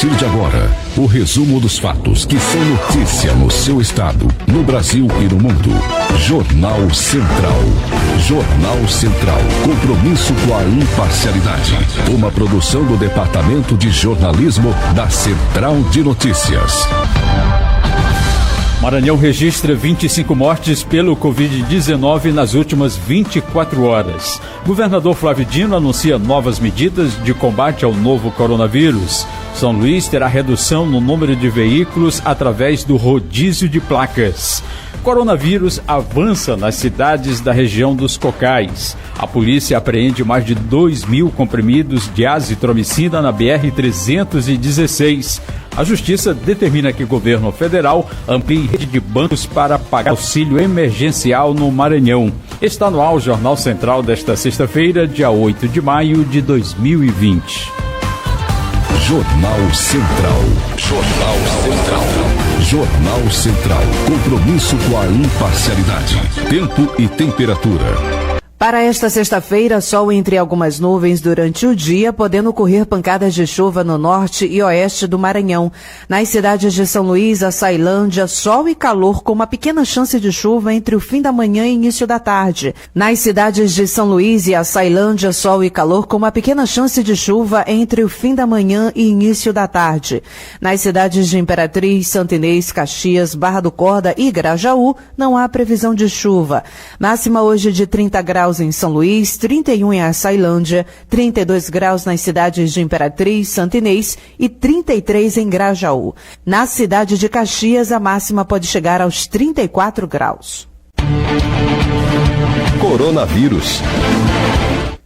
partir de agora, o resumo dos fatos que são notícia no seu estado, no Brasil e no mundo. Jornal Central. Jornal Central. Compromisso com a imparcialidade. Uma produção do Departamento de Jornalismo da Central de Notícias. Maranhão registra 25 mortes pelo Covid-19 nas últimas 24 horas. Governador Flávio Dino anuncia novas medidas de combate ao novo coronavírus. São Luís terá redução no número de veículos através do rodízio de placas. Coronavírus avança nas cidades da região dos Cocais. A polícia apreende mais de 2.000 comprimidos de azitromicina na BR-316. A Justiça determina que o governo federal amplie rede de bancos para pagar auxílio emergencial no Maranhão. Está no ar o Jornal Central desta sexta-feira, dia 8 de maio de 2020. Jornal Central. Jornal Central. Jornal Central. Compromisso com a imparcialidade. Tempo e temperatura. Para esta sexta-feira, sol entre algumas nuvens durante o dia, podendo ocorrer pancadas de chuva no norte e oeste do Maranhão. Nas cidades de São Luís, Açailândia, sol e calor com uma pequena chance de chuva entre o fim da manhã e início da tarde. Nas cidades de São Luís e Açailândia, sol e calor com uma pequena chance de chuva entre o fim da manhã e início da tarde. Nas cidades de Imperatriz, Santo Inês, Caxias, Barra do Corda e Grajaú, não há previsão de chuva. Máxima hoje de 30 graus em São Luís, 31 em Açailândia, 32 graus nas cidades de Imperatriz, Santo Inês e 33 em Grajaú. Na cidade de Caxias, a máxima pode chegar aos 34 graus. Coronavírus.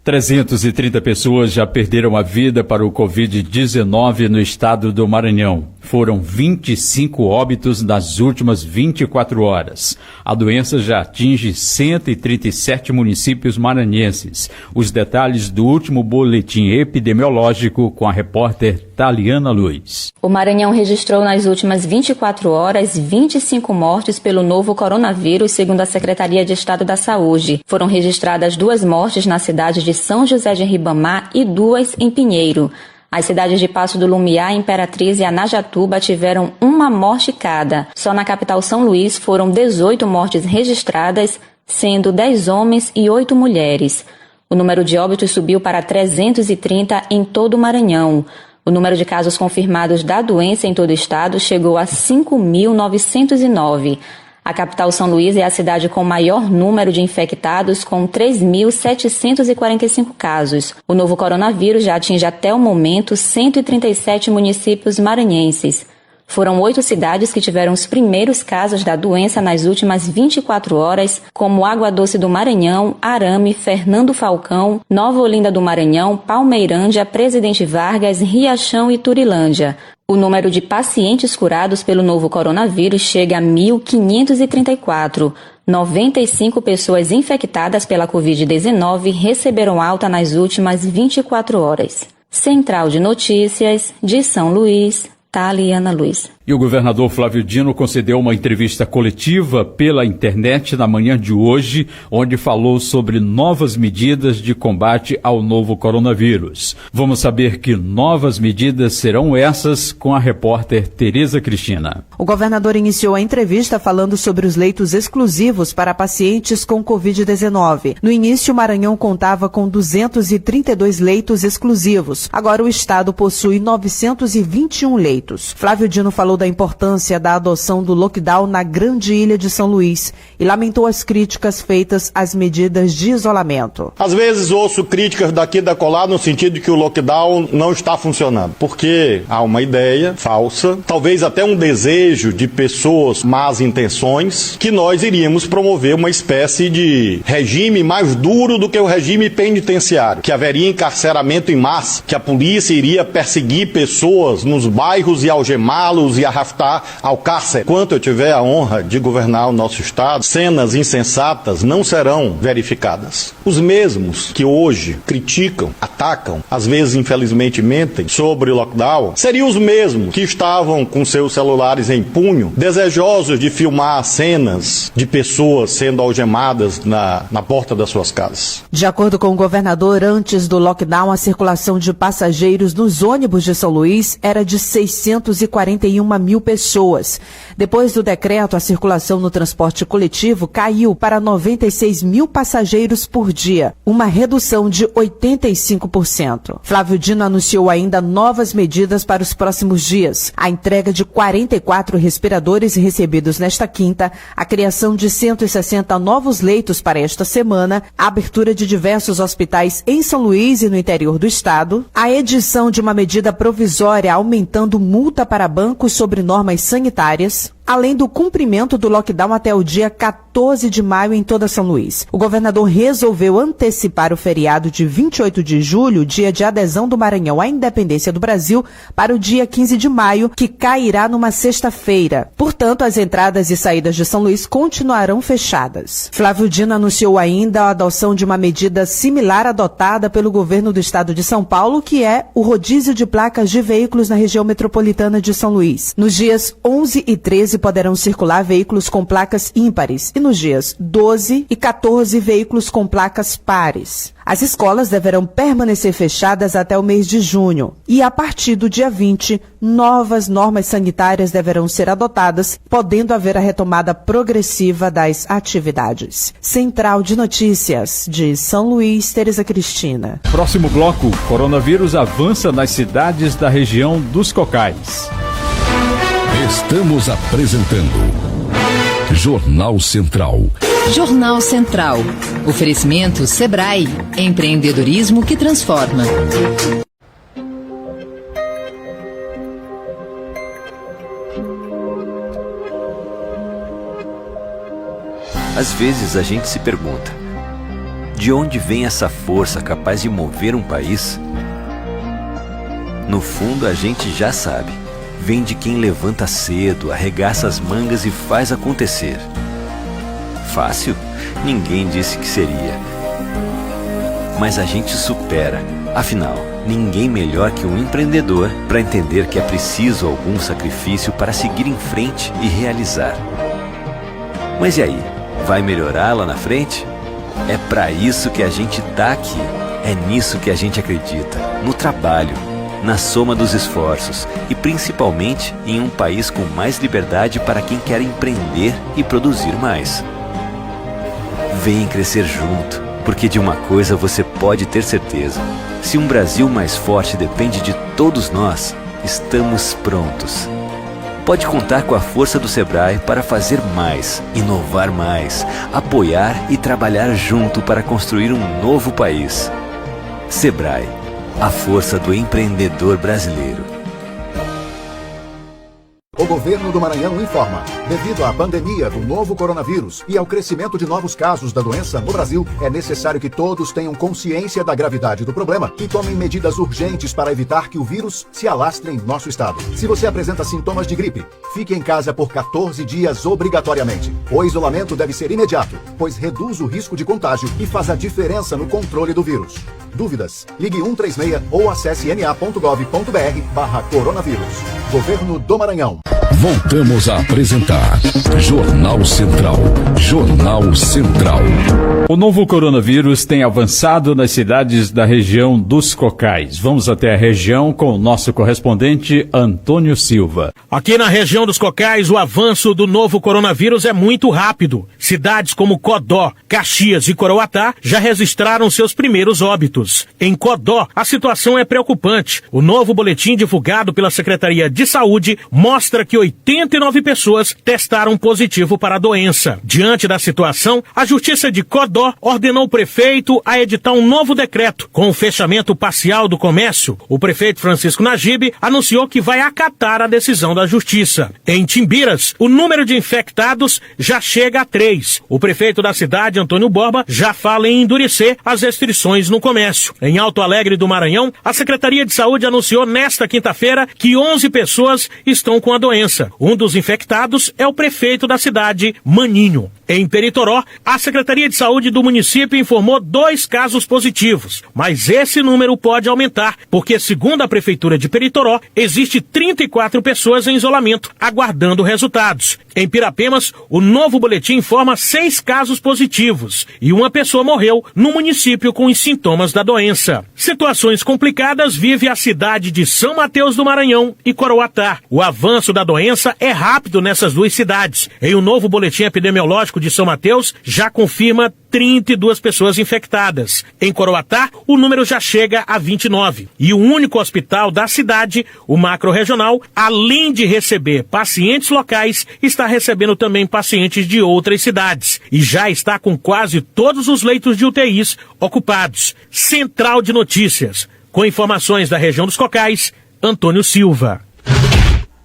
330 pessoas já perderam a vida para o Covid-19 no estado do Maranhão. Foram 25 óbitos nas últimas 24 horas. A doença já atinge 137 municípios maranhenses. Os detalhes do último boletim epidemiológico com a repórter Taliana Luiz. O Maranhão registrou nas últimas 24 horas 25 mortes pelo novo coronavírus, segundo a Secretaria de Estado da Saúde. Foram registradas 2 mortes na cidade de São José de Ribamar e 2 em Pinheiro. As cidades de Passo do Lumiar, Imperatriz e Anajatuba tiveram 1 morte cada. Só na capital São Luís foram 18 mortes registradas, sendo 10 homens e 8 mulheres. O número de óbitos subiu para 330 em todo o Maranhão. O número de casos confirmados da doença em todo o estado chegou a 5.909. A capital São Luís é a cidade com maior número de infectados, com 3.745 casos. O novo coronavírus já atinge até o momento 137 municípios maranhenses. Foram 8 cidades que tiveram os primeiros casos da doença nas últimas 24 horas, como Água Doce do Maranhão, Arame, Fernando Falcão, Nova Olinda do Maranhão, Palmeirândia, Presidente Vargas, Riachão e Turilândia. O número de pacientes curados pelo novo coronavírus chega a 1.534. 95 pessoas infectadas pela Covid-19 receberam alta nas últimas 24 horas. Central de Notícias, de São Luís, Taliana Luiz. E o governador Flávio Dino concedeu uma entrevista coletiva pela internet na manhã de hoje, onde falou sobre novas medidas de combate ao novo coronavírus. Vamos saber que novas medidas serão essas com a repórter Tereza Cristina. O governador iniciou a entrevista falando sobre os leitos exclusivos para pacientes com Covid-19. No início, o Maranhão contava com 232 leitos exclusivos. Agora o estado possui 921 leitos. Flávio Dino falou da importância da adoção do lockdown na grande ilha de São Luís e lamentou as críticas feitas às medidas de isolamento. Às vezes ouço críticas daqui e da colar no sentido de que o lockdown não está funcionando, porque há uma ideia falsa, talvez até um desejo de pessoas más intenções, que nós iríamos promover uma espécie de regime mais duro do que o regime penitenciário, que haveria encarceramento em massa, que a polícia iria perseguir pessoas nos bairros e algemá-los e me arrastar ao cárcere. Enquanto eu tiver a honra de governar o nosso estado, cenas insensatas não serão verificadas. Os mesmos que hoje criticam, atacam, às vezes infelizmente mentem sobre o lockdown, seriam os mesmos que estavam com seus celulares em punho, desejosos de filmar cenas de pessoas sendo algemadas na porta das suas casas. De acordo com o governador, antes do lockdown, a circulação de passageiros nos ônibus de São Luís era de 641 mil pessoas. Depois do decreto, a circulação no transporte coletivo caiu para 96 mil passageiros por dia, uma redução de 85%. Flávio Dino anunciou ainda novas medidas para os próximos dias. A entrega de 44 respiradores recebidos nesta quinta, a criação de 160 novos leitos para esta semana, a abertura de diversos hospitais em São Luís e no interior do estado, a edição de uma medida provisória aumentando multa para bancos sobre normas sanitárias, além do cumprimento do lockdown até o dia 14 de maio em toda São Luís. O governador resolveu antecipar o feriado de 28 de julho, dia de adesão do Maranhão à independência do Brasil, para o dia 15 de maio, que cairá numa sexta-feira. Portanto, as entradas e saídas de São Luís continuarão fechadas. Flávio Dino anunciou ainda a adoção de uma medida similar adotada pelo governo do estado de São Paulo, que é o rodízio de placas de veículos na região metropolitana de São Luís. Nos dias 11 e 13 poderão circular veículos com placas ímpares e nos dias 12 e 14 veículos com placas pares. As escolas deverão permanecer fechadas até o mês de junho e, a partir do dia 20, novas normas sanitárias deverão ser adotadas, podendo haver a retomada progressiva das atividades. Central de Notícias de São Luís, Tereza Cristina. Próximo bloco, coronavírus avança nas cidades da região dos Cocais. Estamos apresentando Jornal Central. Jornal Central. Oferecimento Sebrae. Empreendedorismo que transforma. Às vezes a gente se pergunta: de onde vem essa força capaz de mover um país? No fundo, a gente já sabe. Vem de quem levanta cedo, arregaça as mangas e faz acontecer. Fácil? Ninguém disse que seria. Mas a gente supera. Afinal, ninguém melhor que um empreendedor para entender que é preciso algum sacrifício para seguir em frente e realizar. Mas e aí? Vai melhorar lá na frente? É para isso que a gente tá aqui. É nisso que a gente acredita. No trabalho, na soma dos esforços e principalmente em um país com mais liberdade para quem quer empreender e produzir mais. Vem crescer junto, porque de uma coisa você pode ter certeza: se um Brasil mais forte depende de todos nós, estamos prontos. Pode contar com a força do Sebrae para fazer mais, inovar mais, apoiar e trabalhar junto para construir um novo país. Sebrae, a força do empreendedor brasileiro. O governo do Maranhão informa: devido à pandemia do novo coronavírus e ao crescimento de novos casos da doença no Brasil, é necessário que todos tenham consciência da gravidade do problema e tomem medidas urgentes para evitar que o vírus se alastre em nosso estado. Se você apresenta sintomas de gripe, fique em casa por 14 dias obrigatoriamente. O isolamento deve ser imediato, pois reduz o risco de contágio e faz a diferença no controle do vírus. Dúvidas? Ligue 136 ou acesse na.gov.br/coronavírus. Governo do Maranhão. Voltamos a apresentar Jornal Central. Jornal Central. O novo coronavírus tem avançado nas cidades da região dos Cocais. Vamos até a região com o nosso correspondente Antônio Silva. Aqui na região dos Cocais, o avanço do novo coronavírus é muito rápido. Cidades como Codó, Caxias e Coroatá já registraram seus primeiros óbitos. Em Codó, a situação é preocupante. O novo boletim divulgado pela Secretaria de Saúde mostra que 89 pessoas testaram positivo para a doença. Diante da situação, a Justiça de Codó ordenou o prefeito a editar um novo decreto. Com o fechamento parcial do comércio, o prefeito Francisco Najib anunciou que vai acatar a decisão da Justiça. Em Timbiras, o número de infectados já chega a 3. O prefeito da cidade, Antônio Borba, já fala em endurecer as restrições no comércio. Em Alto Alegre do Maranhão, a Secretaria de Saúde anunciou nesta quinta-feira que 11 pessoas estão com a doença. doença. Um dos infectados é o prefeito da cidade, Maninho. Em Peritoró, a Secretaria de Saúde do município informou 2 casos positivos, mas esse número pode aumentar, porque, segundo a Prefeitura de Peritoró, existe 34 pessoas em isolamento, aguardando resultados. Em Pirapemas, o novo boletim informa 6 casos positivos e uma pessoa morreu no município com os sintomas da doença. Situações complicadas vive a cidade de São Mateus do Maranhão e Coroatá. O avanço da doença é rápido nessas 2 cidades. Em um novo boletim epidemiológico de São Mateus, já confirma 32 pessoas infectadas. Em Coroatá, o número já chega a 29. E o único hospital da cidade, o macro-regional, além de receber pacientes locais, está recebendo também pacientes de outras cidades. E já está com quase todos os leitos de UTIs ocupados. Central de Notícias. Com informações da região dos Cocais, Antônio Silva.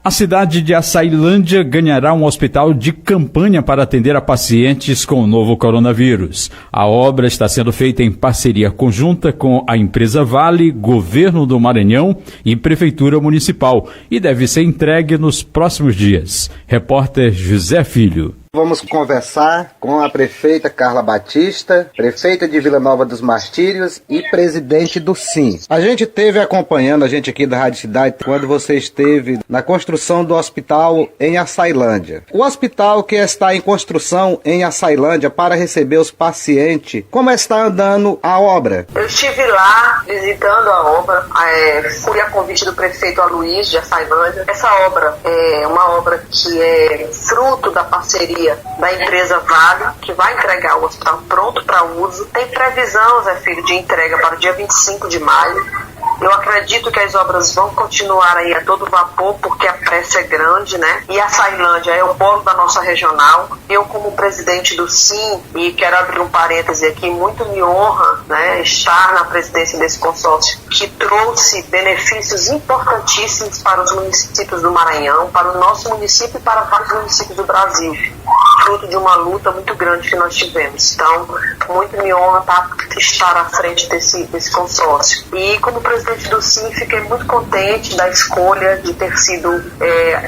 A cidade de Açailândia ganhará um hospital de campanha para atender a pacientes com o novo coronavírus. A obra está sendo feita em parceria conjunta com a empresa Vale, Governo do Maranhão e Prefeitura Municipal e deve ser entregue nos próximos dias. Repórter José Filho. Vamos conversar com a prefeita Carla Batista, prefeita de Vila Nova dos Martírios e presidente do SIM. A gente esteve acompanhando, a gente aqui da Rádio Cidade, quando você esteve na construção do hospital em Açailândia. O hospital que está em construção em Açailândia para receber os pacientes, como está andando a obra? Eu estive lá visitando a obra, fui a convite do prefeito Aloysio de Açailândia. Essa obra é uma obra que é fruto da parceria da empresa Vale, que vai entregar o hospital pronto para uso. Tem previsão, Zé Filho, de entrega para o dia 25 de maio. Eu acredito que as obras vão continuar aí a todo vapor, porque a pressa é grande, né? E a Açailândia é o polo da nossa regional. Eu, como presidente do SIM, e quero abrir um parêntese aqui, muito me honra, né, estar na presidência desse consórcio, que trouxe benefícios importantíssimos para os municípios do Maranhão, para o nosso município e para vários municípios do Brasil, fruto de uma luta muito grande que nós tivemos. Então, muito me honra estar à frente desse consórcio. E, como presidente do SIM, fiquei muito contente da escolha de ter sido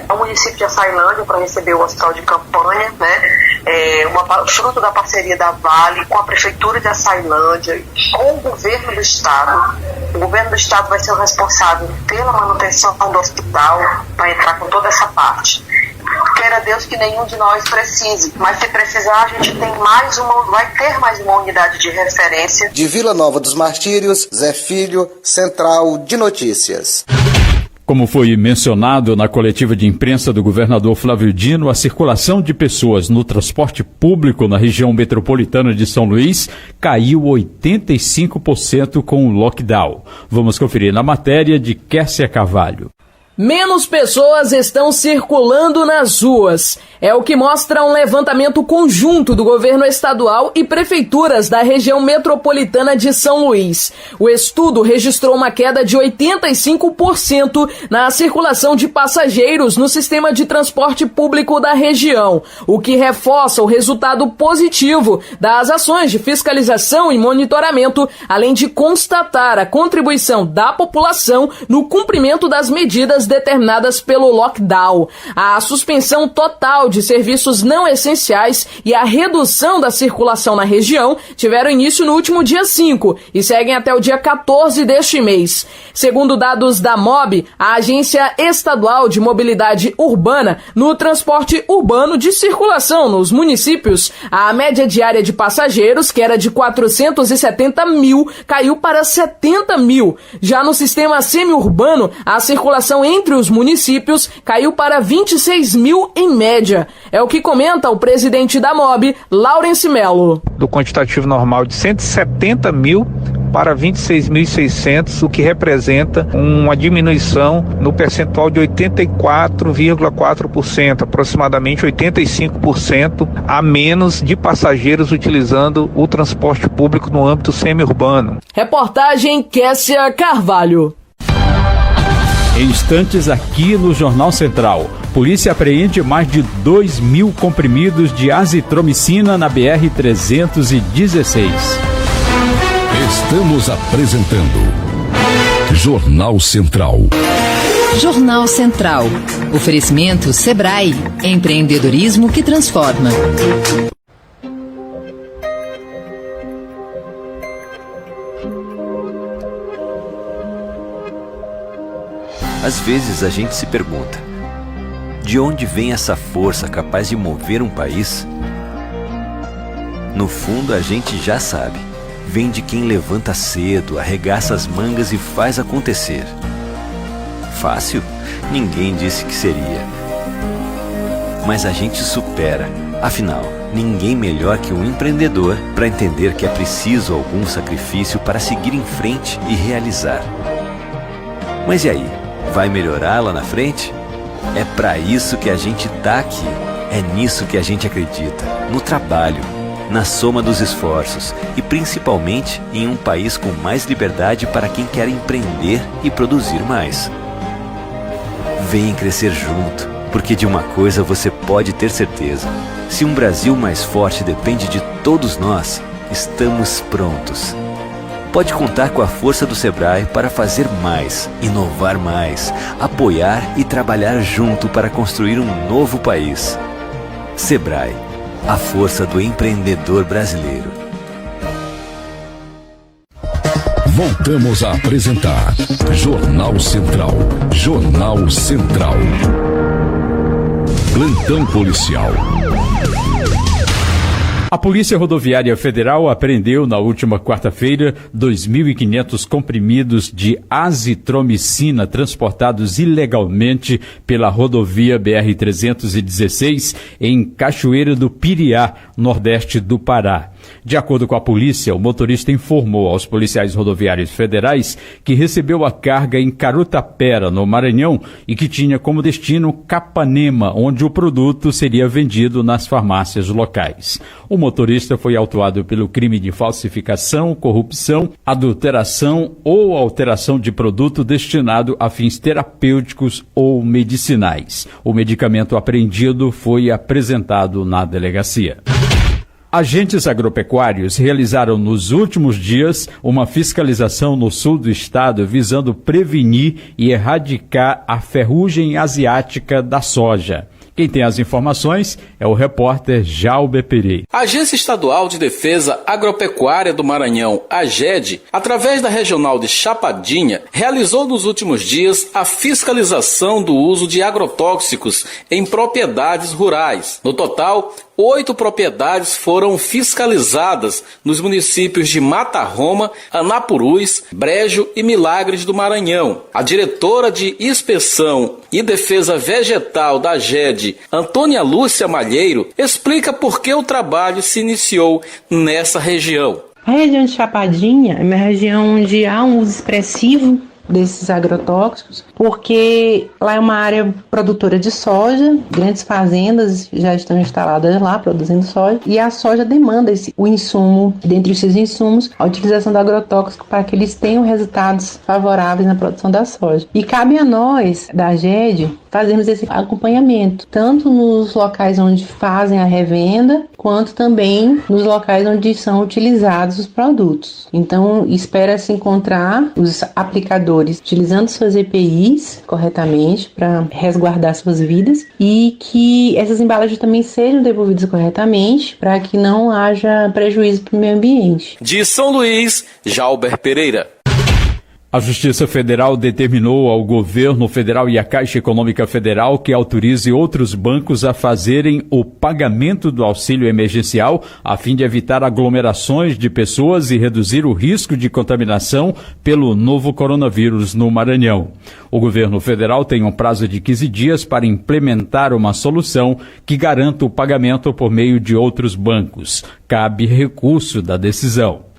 o município de Açailândia para receber o hospital de campanha, né? Fruto da parceria da Vale com a Prefeitura de Açailândia, com o Governo do Estado. O Governo do Estado vai ser o responsável pela manutenção do hospital, vai entrar com toda essa parte. Queira Deus que nenhum de nós precise, mas se precisar, a gente tem vai ter mais uma unidade de referência. De Vila Nova dos Martírios, Zé Filho, Central de Notícias. Como foi mencionado na coletiva de imprensa do governador Flávio Dino, a circulação de pessoas no transporte público na região metropolitana de São Luís caiu 85% com o lockdown. Vamos conferir na matéria de Kércia Carvalho. Menos pessoas estão circulando nas ruas. É o que mostra um levantamento conjunto do governo estadual e prefeituras da região metropolitana de São Luís. O estudo registrou uma queda de 85% na circulação de passageiros no sistema de transporte público da região, o que reforça o resultado positivo das ações de fiscalização e monitoramento, além de constatar a contribuição da população no cumprimento das medidas determinadas pelo lockdown. A suspensão total de serviços não essenciais e a redução da circulação na região tiveram início no último dia 5 e seguem até o dia 14 deste mês. Segundo dados da MOB, a Agência Estadual de Mobilidade Urbana, no transporte urbano de circulação nos municípios, a média diária de passageiros, que era de 470 mil, caiu para 70 mil. Já no sistema semi-urbano, a circulação entre os municípios caiu para 26 mil em média. É o que comenta o presidente da MOB, Laurence Melo. Do quantitativo normal de 170 mil para 26.600, o que representa uma diminuição no percentual de 84,4%, aproximadamente 85% a menos de passageiros utilizando o transporte público no âmbito semi-urbano. Reportagem Kércia Carvalho. Em instantes aqui no Jornal Central, polícia apreende mais de 2.000 comprimidos de azitromicina na BR-316. Estamos apresentando Jornal Central. Jornal Central. Oferecimento Sebrae. Empreendedorismo que transforma. Às vezes a gente se pergunta: de onde vem essa força capaz de mover um país? No fundo, a gente já sabe. Vem de quem levanta cedo, arregaça as mangas e faz acontecer. Fácil? Ninguém disse que seria. Mas a gente supera. Afinal, ninguém melhor que um empreendedor para entender que é preciso algum sacrifício para seguir em frente e realizar. Mas e aí? Vai melhorar lá na frente? É para isso que a gente tá aqui. É nisso que a gente acredita. No trabalho, na soma dos esforços e principalmente em um país com mais liberdade para quem quer empreender e produzir mais. Vem crescer junto, porque de uma coisa você pode ter certeza: se um Brasil mais forte depende de todos nós, estamos prontos. Pode contar com a força do Sebrae para fazer mais, inovar mais, apoiar e trabalhar junto para construir um novo país. Sebrae, a força do empreendedor brasileiro. Voltamos a apresentar Jornal Central. Jornal Central. Plantão policial. A Polícia Rodoviária Federal apreendeu na última quarta-feira 2.500 comprimidos de azitromicina transportados ilegalmente pela rodovia BR-316 em Cachoeira do Piriá, nordeste do Pará. De acordo com a polícia, o motorista informou aos policiais rodoviários federais que recebeu a carga em Carutapera, no Maranhão, e que tinha como destino Capanema, onde o produto seria vendido nas farmácias locais. O motorista foi autuado pelo crime de falsificação, corrupção, adulteração ou alteração de produto destinado a fins terapêuticos ou medicinais. O medicamento apreendido foi apresentado na delegacia. Agentes agropecuários realizaram nos últimos dias uma fiscalização no sul do estado visando prevenir e erradicar a ferrugem asiática da soja. Quem tem as informações é o repórter Jalber Pereira. A Agência Estadual de Defesa Agropecuária do Maranhão, AGED, através da Regional de Chapadinha, realizou nos últimos dias a fiscalização do uso de agrotóxicos em propriedades rurais. No total, 8 propriedades foram fiscalizadas nos municípios de Mata Roma, Anapurus, Brejo e Milagres do Maranhão. A diretora de Inspeção e Defesa Vegetal da AGED, Antônia Lúcia Malheiro, explica por que o trabalho se iniciou nessa região. A região de Chapadinha é uma região onde há um uso expressivo desses agrotóxicos, porque lá é uma área produtora de soja, grandes fazendas já estão instaladas lá produzindo soja, e a soja demanda o insumo, dentre os seus insumos, a utilização do agrotóxico para que eles tenham resultados favoráveis na produção da soja. E cabe a nós, da AGED, fazermos esse acompanhamento, tanto nos locais onde fazem a revenda, quanto também nos locais onde são utilizados os produtos. Então, espera-se encontrar os aplicadores utilizando suas EPIs corretamente para resguardar suas vidas e que essas embalagens também sejam devolvidas corretamente para que não haja prejuízo para o meio ambiente. De São Luís, Jalber Pereira. A Justiça Federal determinou ao governo federal e à Caixa Econômica Federal que autorize outros bancos a fazerem o pagamento do auxílio emergencial a fim de evitar aglomerações de pessoas e reduzir o risco de contaminação pelo novo coronavírus no Maranhão. O governo federal tem um prazo de 15 dias para implementar uma solução que garanta o pagamento por meio de outros bancos. Cabe recurso da decisão.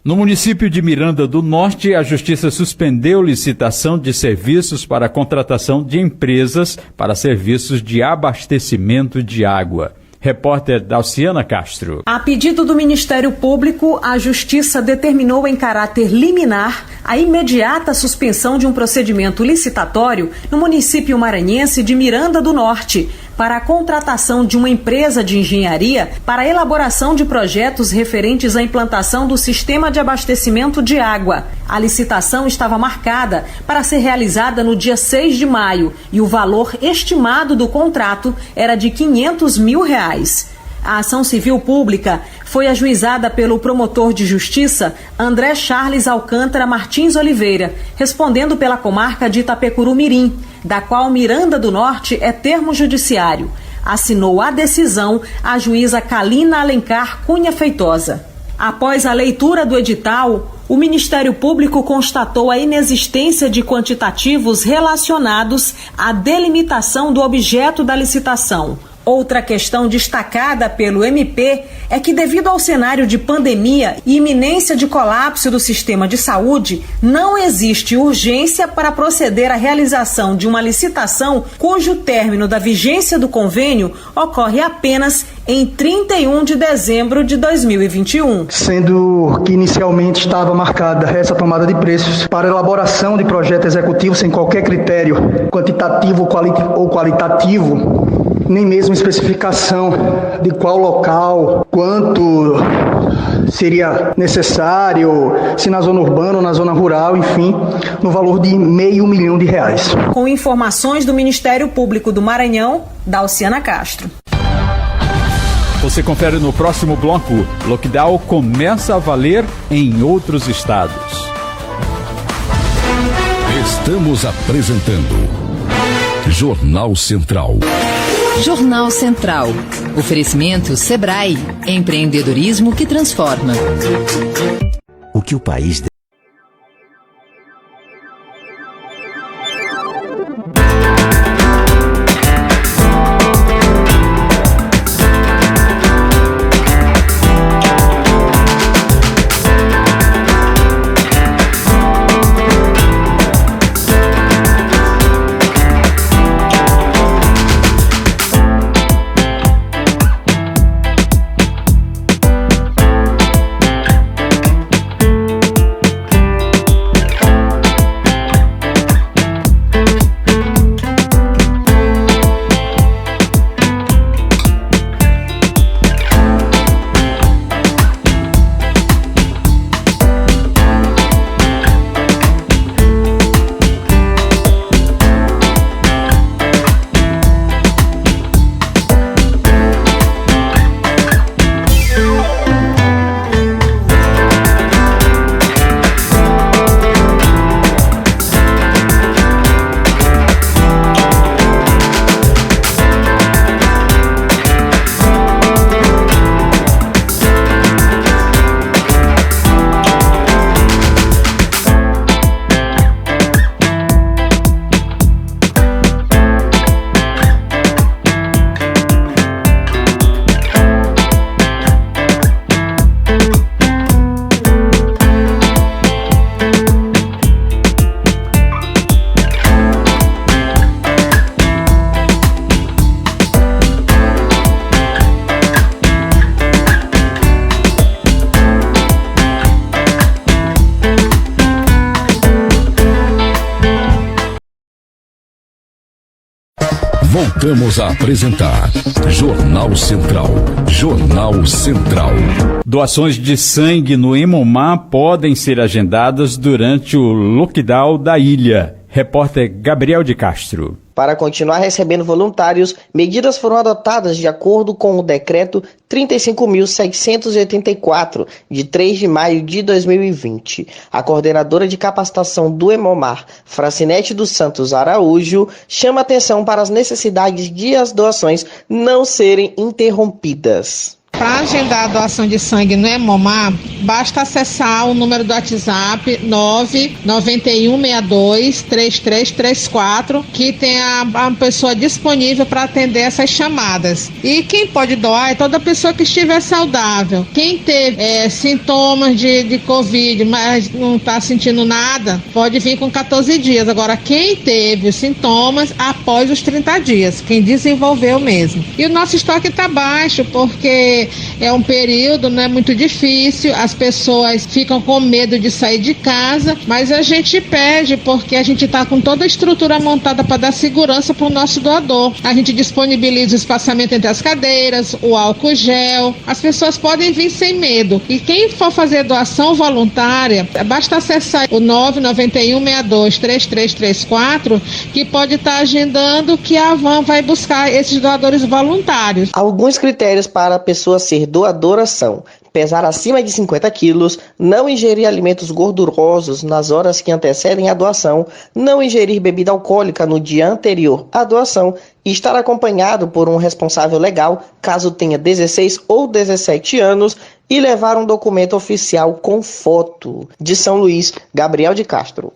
No município de Miranda do Norte, a Justiça suspendeu licitação de serviços para a contratação de empresas para serviços de abastecimento de água. Repórter Dalciana Castro. A pedido do Ministério Público, a Justiça determinou em caráter liminar a imediata suspensão de um procedimento licitatório no município maranhense de Miranda do Norte, para a contratação de uma empresa de engenharia para a elaboração de projetos referentes à implantação do sistema de abastecimento de água. A licitação estava marcada para ser realizada no dia 6 de maio e o valor estimado do contrato era de R$500 mil. A ação civil pública foi ajuizada pelo promotor de justiça André Charles Alcântara Martins Oliveira, respondendo pela comarca de Itapecuru-Mirim, da qual Miranda do Norte é termo judiciário. Assinou a decisão a juíza Kalina Alencar Cunha Feitosa. Após a leitura do edital, o Ministério Público constatou a inexistência de quantitativos relacionados à delimitação do objeto da licitação. Outra questão destacada pelo MP é que, devido ao cenário de pandemia e iminência de colapso do sistema de saúde, não existe urgência para proceder à realização de uma licitação cujo término da vigência do convênio ocorre apenas em 31 de dezembro de 2021. Sendo que inicialmente estava marcada essa tomada de preços para elaboração de projeto executivo sem qualquer critério quantitativo ou qualitativo, nem mesmo especificação de qual local, quanto seria necessário, se na zona urbana ou na zona rural, enfim, no valor de R$500 mil. Com informações do Ministério Público do Maranhão, Dalciana Castro. Você confere no próximo bloco. Lockdown começa a valer em outros estados. Estamos apresentando Jornal Central. Jornal Central. Oferecimento Sebrae. Empreendedorismo que transforma. O que o país Voltamos a apresentar Jornal Central. Jornal Central. Doações de sangue no Hemomar podem ser agendadas durante o lockdown da ilha. Repórter Gabriel de Castro. Para continuar recebendo voluntários, medidas foram adotadas de acordo com o decreto 35.784, de 3 de maio de 2020. A coordenadora de capacitação do Hemomar, Fracinete dos Santos Araújo, chama atenção para as necessidades de as doações não serem interrompidas. Para agendar a doação de sangue no Hemomar, basta acessar o número do WhatsApp 991623334, que tem a pessoa disponível para atender essas chamadas. E quem pode doar é toda pessoa que estiver saudável. Quem teve sintomas de Covid, mas não está sentindo nada, pode vir com 14 dias. Agora, quem teve os sintomas, após os 30 dias, quem desenvolveu mesmo. E o nosso estoque está baixo, porque porque é um período, né, muito difícil, as pessoas ficam com medo de sair de casa, mas a gente pede porque a gente está com toda a estrutura montada para dar segurança para o nosso doador. A gente disponibiliza o espaçamento entre as cadeiras, o álcool gel, as pessoas podem vir sem medo. E quem for fazer doação voluntária, basta acessar o 991623334, que pode estar agendando que a van vai buscar esses doadores voluntários. Alguns critérios para a pessoa ser doadora são: pesar acima de 50 quilos, não ingerir alimentos gordurosos nas horas que antecedem a doação, não ingerir bebida alcoólica no dia anterior à doação e estar acompanhado por um responsável legal, caso tenha 16 ou 17 anos, e levar um documento oficial com foto. De São Luís, Gabriel de Castro.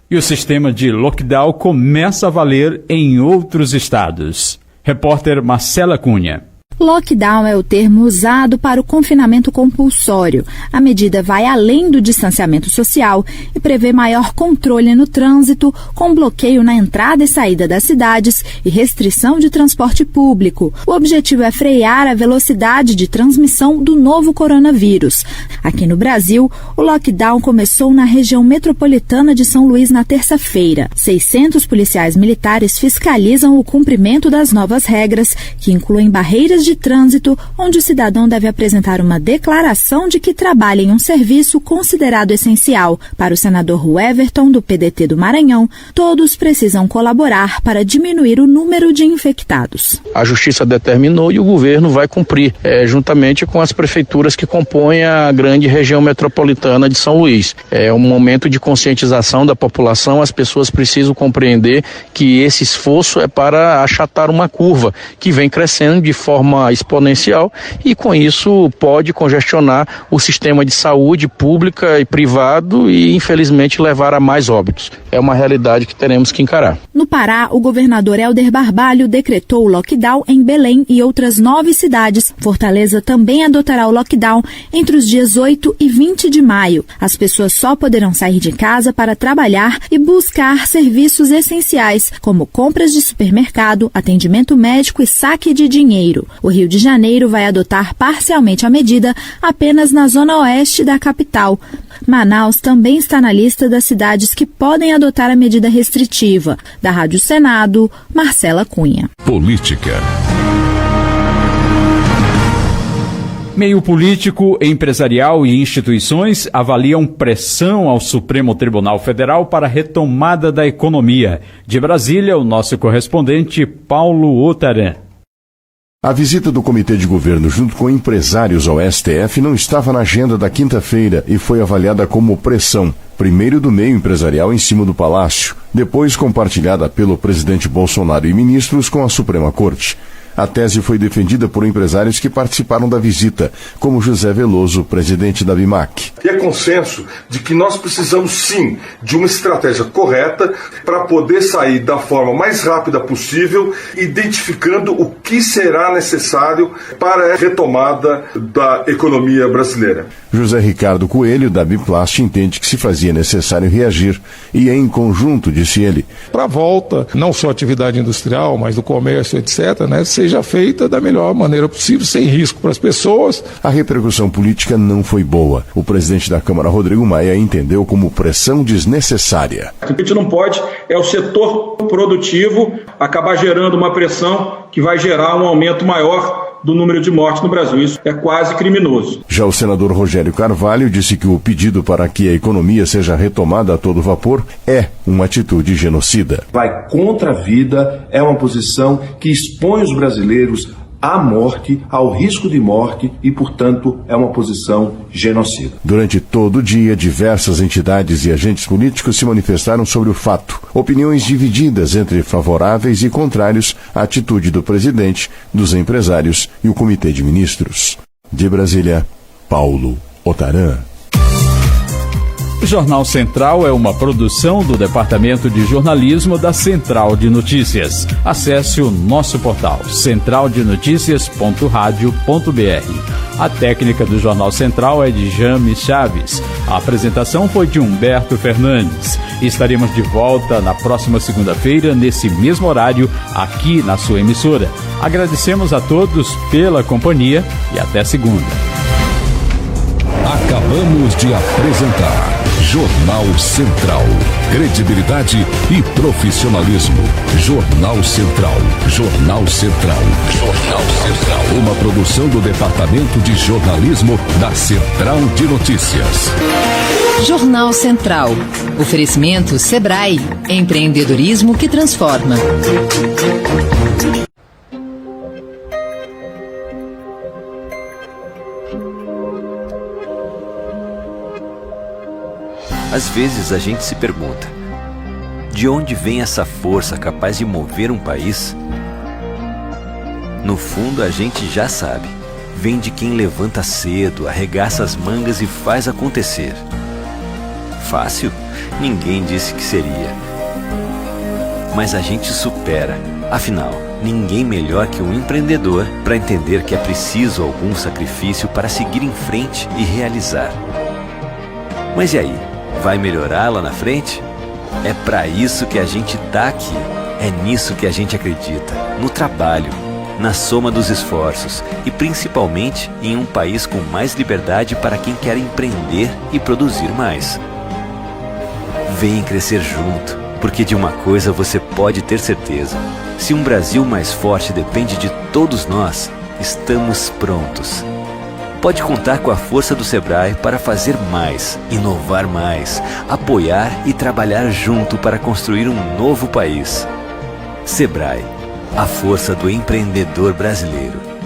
E o sistema de lockdown começa a valer em outros estados. Repórter Marcela Cunha. Lockdown é o termo usado para o confinamento compulsório. A medida vai além do distanciamento social e prevê maior controle no trânsito, com bloqueio na entrada e saída das cidades e restrição de transporte público. O objetivo é frear a velocidade de transmissão do novo coronavírus. Aqui no Brasil, o lockdown começou na região metropolitana de São Luís na terça-feira. 600 policiais militares fiscalizam o cumprimento das novas regras, que incluem barreiras de trânsito, onde o cidadão deve apresentar uma declaração de que trabalha em um serviço considerado essencial. Para o senador Everton, do PDT do Maranhão, todos precisam colaborar para diminuir o número de infectados. A Justiça determinou e o governo vai cumprir, juntamente com as prefeituras que compõem a grande região metropolitana de São Luís. É um momento de conscientização da população, as pessoas precisam compreender que esse esforço é para achatar uma curva que vem crescendo de forma exponencial e com isso pode congestionar o sistema de saúde pública e privado e infelizmente levar a mais óbitos. É uma realidade que teremos que encarar. No Pará, o governador Helder Barbalho decretou o lockdown em Belém e outras 9 cidades. Fortaleza também adotará o lockdown entre os dias 8 e 20 de maio. As pessoas só poderão sair de casa para trabalhar e buscar serviços essenciais, como compras de supermercado, atendimento médico e saque de dinheiro. O Rio de Janeiro vai adotar parcialmente a medida apenas na zona oeste da capital. Manaus também está na lista das cidades que podem adotar a medida restritiva. Da Rádio Senado, Marcela Cunha. Política. Meio político, empresarial e instituições avaliam pressão ao Supremo Tribunal Federal para a retomada da economia. De Brasília, o nosso correspondente Paulo Otaran. A visita do Comitê de Governo junto com empresários ao STF não estava na agenda da quinta-feira e foi avaliada como pressão, primeiro do meio empresarial em cima do Palácio, depois compartilhada pelo presidente Bolsonaro e ministros com a Suprema Corte. A tese foi defendida por empresários que participaram da visita, como José Veloso, presidente da BIMAC. E é consenso de que nós precisamos sim de uma estratégia correta para poder sair da forma mais rápida possível, identificando o que será necessário para a retomada da economia brasileira. José Ricardo Coelho, da Biplast, entende que se fazia necessário reagir e em conjunto, disse ele. Para a volta, não só atividade industrial, mas do comércio, etc., seja feita da melhor maneira possível, sem risco para as pessoas. A repercussão política não foi boa. O presidente da Câmara, Rodrigo Maia, entendeu como pressão desnecessária. O que a gente não pode é o setor produtivo acabar gerando uma pressão que vai gerar um aumento maior do número de mortes no Brasil. Isso é quase criminoso. Já o senador Rogério Carvalho disse que o pedido para que a economia seja retomada a todo vapor é uma atitude genocida. Vai contra a vida, é uma posição que expõe os brasileiros à morte, ao risco de morte e, portanto, é uma posição genocida. Durante todo o dia, diversas entidades e agentes políticos se manifestaram sobre o fato. Opiniões divididas entre favoráveis e contrários à atitude do presidente, dos empresários e o Comitê de Ministros. De Brasília, Paulo Otaran. O Jornal Central é uma produção do Departamento de Jornalismo da Central de Notícias. Acesse o nosso portal centraldenoticias.radio.br. A técnica do Jornal Central é de James Chaves. A apresentação foi de Humberto Fernandes. Estaremos de volta na próxima segunda-feira, nesse mesmo horário, aqui na sua emissora. Agradecemos a todos pela companhia e até segunda. Acabamos de apresentar Jornal Central. Credibilidade e profissionalismo. Jornal Central. Jornal Central. Jornal Central. Uma produção do Departamento de Jornalismo da Central de Notícias. Jornal Central. Oferecimento Sebrae. Empreendedorismo que transforma. Às vezes a gente se pergunta: de onde vem essa força capaz de mover um país? No fundo, a gente já sabe. Vem de quem levanta cedo, arregaça as mangas e faz acontecer. Fácil? Ninguém disse que seria. Mas a gente supera. Afinal, ninguém melhor que um empreendedor para entender que é preciso algum sacrifício para seguir em frente e realizar. Mas e aí? Vai melhorar lá na frente? É para isso que a gente tá aqui. É nisso que a gente acredita. No trabalho, na soma dos esforços e principalmente em um país com mais liberdade para quem quer empreender e produzir mais. Vem crescer junto, porque de uma coisa você pode ter certeza. Se um Brasil mais forte depende de todos nós, estamos prontos. Pode contar com a força do Sebrae para fazer mais, inovar mais, apoiar e trabalhar junto para construir um novo país. Sebrae, a força do empreendedor brasileiro.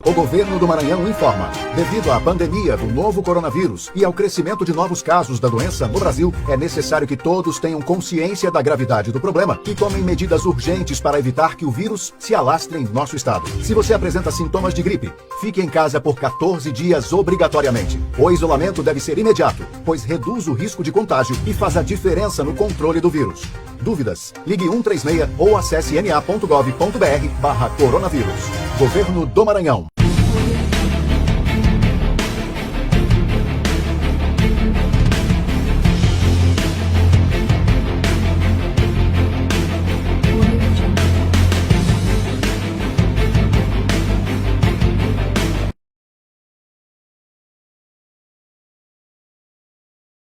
O governo do Maranhão informa: devido à pandemia do novo coronavírus e ao crescimento de novos casos da doença no Brasil, é necessário que todos tenham consciência da gravidade do problema e tomem medidas urgentes para evitar que o vírus se alastre em nosso estado. Se você apresenta sintomas de gripe, fique em casa por 14 dias obrigatoriamente. O isolamento deve ser imediato, pois reduz o risco de contágio e faz a diferença no controle do vírus. Dúvidas? Ligue 136 ou acesse na.gov.br/coronavírus. Governo do Maranhão.